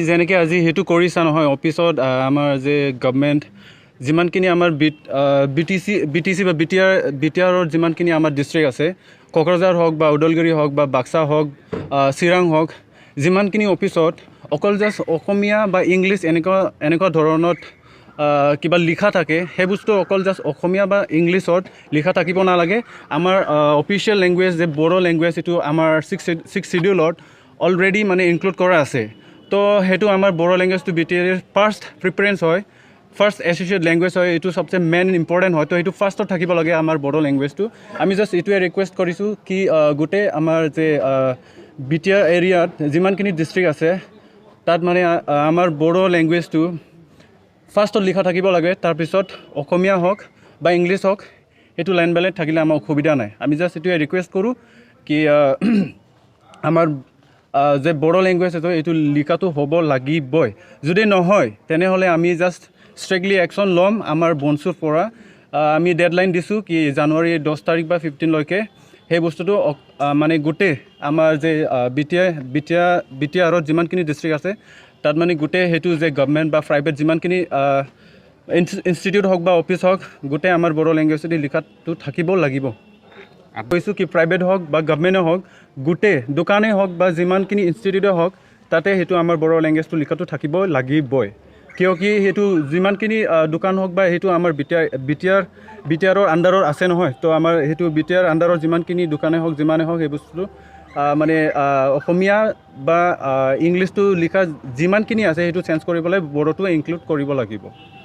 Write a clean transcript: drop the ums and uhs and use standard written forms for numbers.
যেনেকৈ আজি সেইটো কৰিছা নহয় অফিচত আমাৰ যে গভৰ্ণমেণ্ট যিমানখিনি আমাৰ BTC বা BTRৰ যিমানখিনি আমাৰ ডিষ্ট্ৰিক্ট আছে কোকৰাঝাৰ হওক বা ওদালগুৰি হওক বা বাক্সা হওক চিৰাং হওক যিমানখিনি অফিচত অকল জাষ্ট অসমীয়া বা ইংলিছ এনেকুৱা ধৰণত কিবা লিখা থাকে সেই বস্তু অকল জাষ্ট অসমীয়া বা ইংলিছত লিখা থাকিব নালাগে আমাৰ অফিচিয়েল লেংগুৱেজ যে বড়ো লেংগুৱেজ এইটো আমাৰ ছিক্স শিডিউলত অলৰেডি মানে ইনক্লুড কৰা আছে তো সেইটো আমাৰ বড়ো লেংগুৱেজটো BTR ফাৰ্ষ্ট প্ৰিফাৰেঞ্চ হয় ফাৰ্ষ্ট এছ'চিয়েট লেংগুৱেজ হয় এইটো সবচে মেইন ইম্পৰ্টেণ্ট হয় তো সেইটো ফাৰ্ষ্টত থাকিব লাগে আমাৰ বড়ো লেংগুৱেজটো আমি জাষ্ট এইটোৱে ৰিকুৱেষ্ট কৰিছোঁ কি গোটেই আমাৰ যে BTR এৰিয়াত যিমানখিনি ডিষ্ট্ৰিক্ট আছে তাত মানে আমাৰ বড়ো লেংগুৱেজটো ফাৰ্ষ্টত লিখা থাকিব লাগে তাৰপিছত অসমীয়া হওক বা ইংলিছ হওক এইটো লাইন বাই লাইন থাকিলে আমাৰ অসুবিধা নাই আমি জাষ্ট এইটোৱে ৰিকুৱেষ্ট কৰোঁ কি আমাৰ যে বড়ো লেংগুৱেজ এইটো লিখাটো হ'ব লাগিবই যদি নহয় তেনেহ'লে আমি জাষ্ট ষ্ট্ৰিক্টলি একশ্যন ল'ম আমাৰ বনচুৰ পৰা আমি ডেডলাইন দিছোঁ কি জানুৱাৰী 10 তাৰিখ বা 15লৈকে সেই বস্তুটো মানে গোটেই আমাৰ যে BTRত যিমানখিনি ডিষ্ট্ৰিক্ট আছে তাত মানে গোটেই সেইটো যে গভৰ্ণমেণ্ট বা প্ৰাইভেট যিমানখিনি ইনষ্টিটিউট হওক বা অফিচ হওক গোটেই আমাৰ বড়ো লেংগুৱেজটো লিখাটো থাকিব লাগিব কৈছোঁ কি প্ৰাইভেট হওক বা গভৰ্ণমেণ্টে হওক গোটেই দোকানেই হওক বা যিমানখিনি ইনষ্টিটিউটে হওক তাতে সেইটো আমাৰ বড়ো লেংগুৱেজটো লিখাটো থাকিব লাগিবই কিয় কি সেইটো যিমানখিনি দোকান হওক বা সেইটো আমাৰ BTRৰ আণ্ডাৰৰ আছে নহয় তো আমাৰ সেইটো BTR আণ্ডাৰৰ যিমানখিনি দোকানে হওক যিমানে হওক সেই বস্তুটো মানে অসমীয়া বা ইংলিছটো লিখা যিমানখিনি আছে সেইটো চেঞ্জ কৰিবলৈ বড়োটো ইনক্লুড কৰিব লাগিব